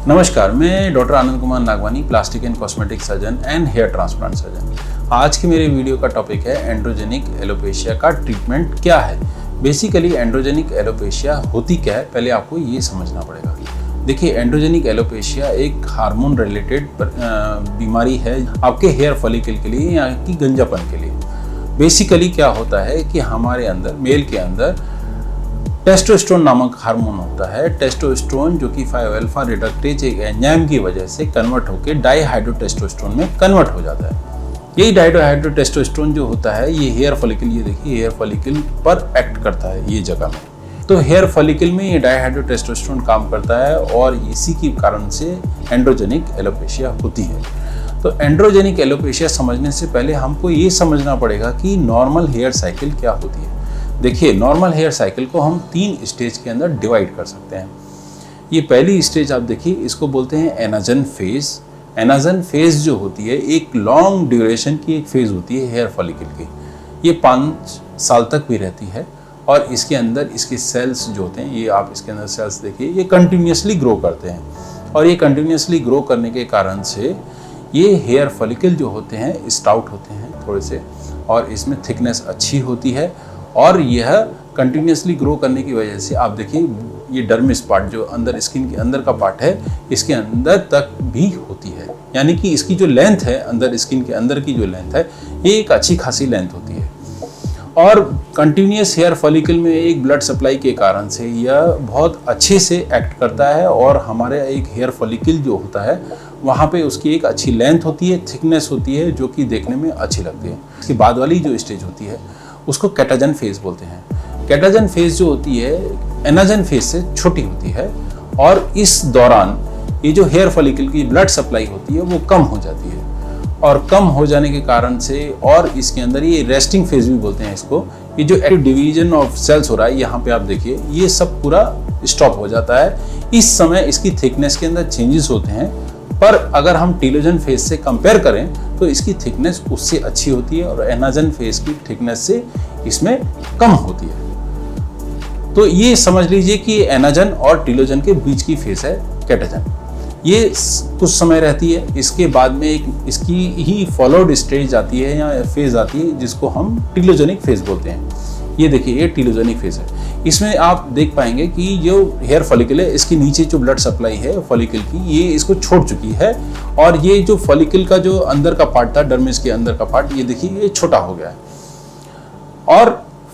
नमस्कार, मैं doctor Anand Kumar Nagwani, plastic and cosmetic surgeon and hair transplant surgeon. आज के मेरे वीडियो का टॉपिक है एंड्रोजेनिक एलोपेशिया का ट्रीटमेंट क्या है। बेसिकली एंड्रोजेनिक एलोपेशिया होती क्या है, पहले आपको ये समझना पड़ेगा। देखिए, एंड्रोजेनिक एलोपेशिया एक हार्मोन रिलेटेड बीमारी है आपके हेयर फॉलिकल के लिए या कि गंजापन के लिए। बेसिकली क्या होता है कि हमारे अंदर, मेल के अंदर टेस्टोस्टेरोन नामक हार्मोन होता है। टेस्टोस्टेरोन जो कि 5-अल्फा रिडक्टेज एक एंजाइम की वजह से कन्वर्ट होकर डाईहाइड्रोटेस्टोस्टेरोन में कन्वर्ट हो जाता है। यही डाईहाइड्रोटेस्टोस्टेरोन जो होता है ये हेयर फॉलिकल, ये देखिए हेयर फॉलिकल पर एक्ट करता है ये जगह में। तो हेयर फॉलिकल में ये डाईहाइड्रोटेस्टोस्टेरोन काम करता है और इसी के कारण से एंड्रोजेनिक एलोपेशिया होती है। तो एंड्रोजेनिक एलोपेशिया समझने से पहले हमको ये समझना पड़ेगा कि नॉर्मल हेयर साइकिल क्या होती है। देखिए, नॉर्मल हेयर साइकिल को हम 3 स्टेज के अंदर डिवाइड कर सकते हैं। ये पहली स्टेज आप देखिए, इसको बोलते हैं एनाजन फेज। एनाजन फेज जो होती है एक लॉन्ग ड्यूरेशन की एक फेज होती है हेयर फॉलिकल की। ये 5 साल तक भी रहती है और इसके अंदर इसके सेल्स जो होते हैं, ये आप इसके अंदर सेल्स देखिए, ये कंटिन्यूसली ग्रो करते हैं और ये कंटिन्यूसली ग्रो करने के कारण से ये हेयर फॉलिकल जो होते हैं स्टाउट होते हैं थोड़े से, और इसमें थिकनेस अच्छी होती है। और यह कंटिन्यूसली ग्रो करने की वजह से आप देखिए ये डर्मिस पार्ट जो अंदर स्किन के अंदर का पार्ट है, इसके अंदर तक भी होती है। यानी कि इसकी जो लेंथ है, अंदर स्किन के अंदर की जो लेंथ है, ये एक अच्छी खासी लेंथ होती है। और कंटिन्यूस हेयर फॉलिकल में एक ब्लड सप्लाई के कारण से यह बहुत अच्छे से एक्ट करता है और हमारे एक हेयर फॉलिकल जो होता है वहाँ पे उसकी एक अच्छी लेंथ होती है, थिकनेस होती है, जो कि देखने में अच्छी लगती है। इसके बाद वाली जो स्टेज होती है उसको कैटाजन फेज बोलते हैं। कैटाजन फेज जो होती है एनाजन फेज से छोटी होती है और इस दौरान ये जो हेयर फॉलिकल की ब्लड सप्लाई होती है वो कम हो जाती है और कम हो जाने के कारण से, और इसके अंदर ये रेस्टिंग फेज भी बोलते हैं इसको, ये जो डिवीजन ऑफ सेल्स हो रहा है यहाँ पे आप देखिए ये सब पूरा स्टॉप हो जाता है। इस समय इसकी थिकनेस के अंदर चेंजेस होते हैं, पर अगर हम टीलोजन फेज से कंपेयर करें तो इसकी थिकनेस उससे अच्छी होती है और एनाजन फेज की थिकनेस से इसमें कम होती है। तो ये समझ लीजिए कि एनाजन और टीलोजन के बीच की फेज है कैटाजन। ये कुछ समय रहती है, इसके बाद में एक इसकी ही फॉलोड स्टेज आती है या फेज आती है जिसको हम टीलोजेनिक फेज बोलते हैं। ये देखिए ये टीलोजेनिक फेज है। इसमें आप देख पाएंगे कि जो हेयर फॉलिकल है इसके नीचे जो ब्लड सप्लाई है फॉलिकल की, ये इसको छोड़ चुकी है और ये जो फॉलिकल का जो अंदर का पार्ट था, डर्मिस के अंदर का पार्ट, ये देखिए ये छोटा हो गया है और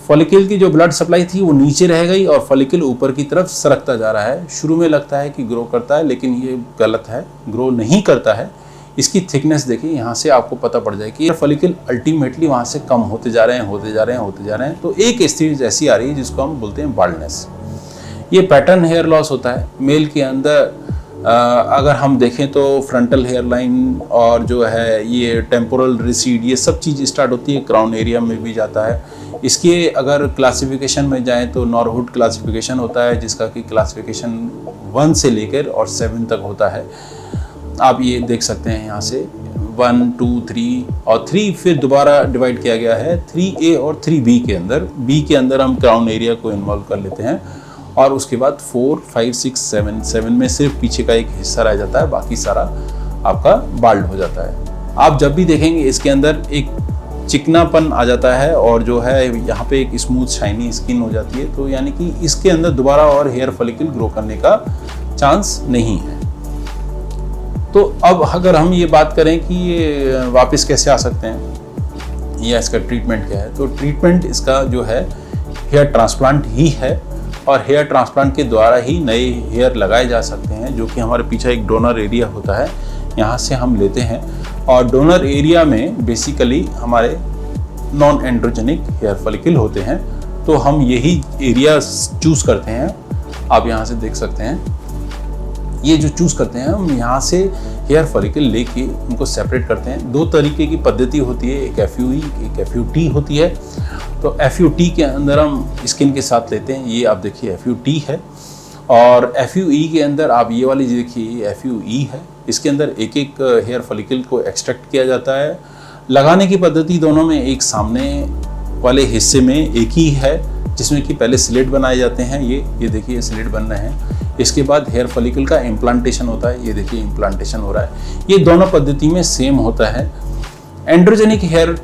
फॉलिकल की जो ब्लड सप्लाई थी वो नीचे रह गई और फॉलिकल ऊपर की तरफ सरकता जा रहा है। शुरू में लगता है कि ग्रो करता है, लेकिन ये गलत है, ग्रो नहीं करता है। इसकी थिकनेस देखिए, यहाँ से आपको पता पड़ जाए कि ये फॉलिकल अल्टीमेटली वहाँ से कम होते जा रहे हैं। तो एक स्टेज ऐसी आ रही है जिसको हम बोलते हैं बाल्डनेस। ये पैटर्न हेयर लॉस होता है मेल के अंदर। अगर हम देखें तो फ्रंटल हेयर लाइन और जो है ये टेम्पोरल रिसीड, ये सब चीज़ स्टार्ट होती है, क्राउन एरिया में भी जाता है। इसके अगर क्लासिफिकेशन में जाएं तो नॉरहुड क्लासिफिकेशन होता है जिसका कि क्लासिफिकेशन 1 से लेकर और 7 तक होता है। आप ये देख सकते हैं यहाँ से 1, 2, 3 और 3 फिर दोबारा डिवाइड किया गया है 3A और 3B के अंदर। B के अंदर हम क्राउन एरिया को इन्वॉल्व कर लेते हैं और उसके बाद 4, 5, 6, 7 में सिर्फ पीछे का एक हिस्सा रह जाता है, बाकी सारा आपका बाल्ड हो जाता है। आप जब भी देखेंगे इसके अंदर एक चिकनापन आ जाता है और जो है यहाँ पे एक स्मूथ शाइनी स्किन हो जाती है। तो यानी कि इसके अंदर दोबारा और हेयर फॉलिकल ग्रो करने का चांस नहीं है। तो अब अगर हम ये बात करें कि ये वापस कैसे आ सकते हैं या इसका ट्रीटमेंट क्या है, तो ट्रीटमेंट इसका जो है हेयर ट्रांसप्लांट ही है और हेयर ट्रांसप्लांट के द्वारा ही नए हेयर लगाए जा सकते हैं, जो कि हमारे पीछे एक डोनर एरिया होता है, यहाँ से हम लेते हैं और डोनर एरिया में बेसिकली हमारे नॉन एंड्रोजेनिक हेयर फॉलिकल होते हैं। तो हम यही एरिया चूज़ करते हैं। आप यहाँ से देख सकते हैं ये जो चूज़ करते हैं, हम यहाँ से हेयर फॉलिकल लेके उनको सेपरेट करते हैं। 2 तरीके की पद्धति होती है, एक FUE एक FUT होती है। तो FUT के अंदर हम स्किन के साथ लेते हैं, ये आप देखिए FUT है, और FUE के अंदर आप ये वाली देखिए FUE है। इसके अंदर एक एक हेयर फॉलिकल को एक्सट्रैक्ट किया जाता है। लगाने की पद्धति दोनों में एक सामने वाले हिस्से में एक ही है, जिसमें कि पहले स्लिट बनाए जाते हैं। ये देखिए स्लिट बन रहे हैं। इसके बाद हेयर फॉलिकल का इम्प्लांटेशन होता है। ये देखिए इम्प्लांटेशन हो रहा है। ये दोनों पद्धति में सेम होता है। एंड्रोजेनिक हेयर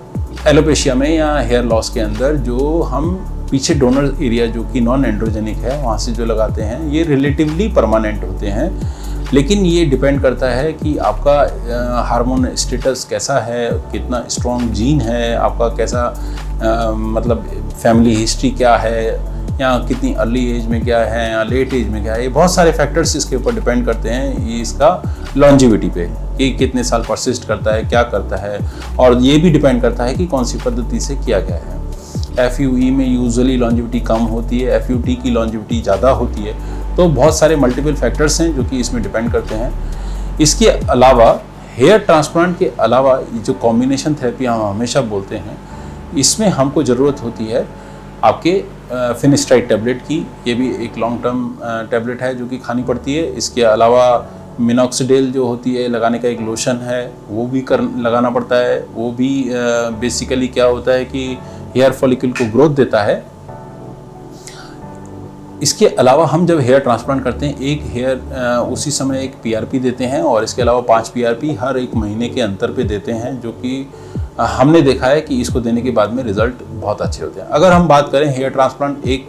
एलोपेशिया में या हेयर लॉस के अंदर जो हम पीछे डोनर एरिया जो कि नॉन एंड्रोजेनिक है वहाँ से जो लगाते हैं, ये रिलेटिवली परमानेंट होते हैं। लेकिन ये डिपेंड करता है कि आपका हार्मोन स्टेटस कैसा है, कितना स्ट्रॉन्ग जीन है, आपका कैसा मतलब फैमिली हिस्ट्री क्या है, या कितनी अर्ली एज में क्या है या लेट एज में क्या है। ये बहुत सारे फैक्टर्स इसके ऊपर डिपेंड करते हैं, ये इसका लॉन्जिविटी पे कि कितने साल परसिस्ट करता है, क्या करता है। और ये भी डिपेंड करता है कि कौन सी पद्धति से किया गया है। FUE में यूजुअली लॉन्जिविटी कम होती है, FUT की लॉन्जिविटी ज़्यादा होती है। तो बहुत सारे मल्टीपल फैक्टर्स हैं जो कि इसमें डिपेंड करते हैं। इसके अलावा हेयर ट्रांसप्लांट के अलावा जो कॉम्बिनेशन थेरेपी हम हमेशा बोलते हैं, इसमें हमको ज़रूरत होती है आपके फिनिस्ट्राइड टैबलेट की। ये भी एक लॉन्ग टर्म टैबलेट है जो कि खानी पड़ती है। इसके अलावा मिनॉक्सिडिल जो होती है लगाने का एक लोशन है, वो भी लगाना पड़ता है। वो भी बेसिकली क्या होता है कि हेयर फॉलिकल को ग्रोथ देता है। इसके अलावा हम जब हेयर ट्रांसप्लांट करते हैं, एक हेयर उसी समय एक PRP देते हैं और इसके अलावा 5 PRP हर एक महीने के अंतर पे देते हैं, जो कि हमने देखा है कि इसको देने के बाद में रिजल्ट बहुत अच्छे होते हैं। अगर हम बात करें हेयर ट्रांसप्लांट एक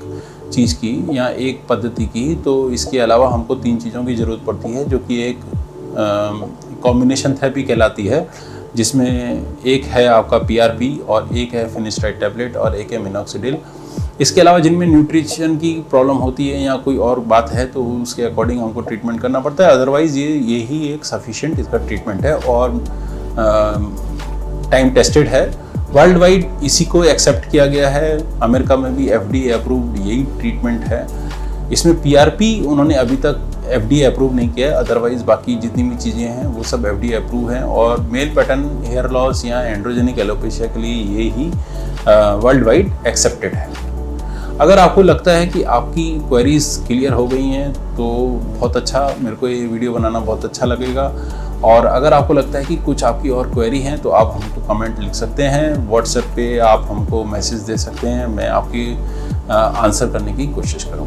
चीज़ की या एक पद्धति की, तो इसके अलावा हमको 3 चीज़ों की ज़रूरत पड़ती है, जो कि एक कॉम्बिनेशन थेरेपी कहलाती है, जिसमें एक है आपका PRP और एक है फिनिस्ट्राइड टैबलेट और एक है मिनॉक्सिडिल। इसके अलावा जिनमें न्यूट्रिशन की प्रॉब्लम होती है या कोई और बात है तो उसके अकॉर्डिंग हमको ट्रीटमेंट करना पड़ता है। अदरवाइज़ यही एक सफिशिएंट इसका ट्रीटमेंट है और टाइम टेस्टेड है। वर्ल्ड वाइड इसी को एक्सेप्ट किया गया है। अमेरिका में भी FDA अप्रूव्ड यही ट्रीटमेंट है। इसमें PRP उन्होंने अभी तक FDA अप्रूव नहीं किया है, अदरवाइज बाकी जितनी भी चीज़ें हैं वो सब FDA अप्रूव हैं। और मेल पैटर्न हेयर लॉस या एंड्रोजेनिक एलोपेशिया के लिए ये ही वर्ल्ड वाइड एक्सेप्टेड है। अगर आपको लगता है कि आपकी क्वेरीज क्लियर हो गई हैं तो बहुत अच्छा, मेरे को ये वीडियो बनाना बहुत अच्छा लगेगा। और अगर आपको लगता है कि कुछ आपकी और क्वेरी हैं तो आप हमको कमेंट लिख सकते हैं, व्हाट्सएप पे आप हमको मैसेज दे सकते हैं। मैं आपकी आंसर करने की कोशिश करूँगा।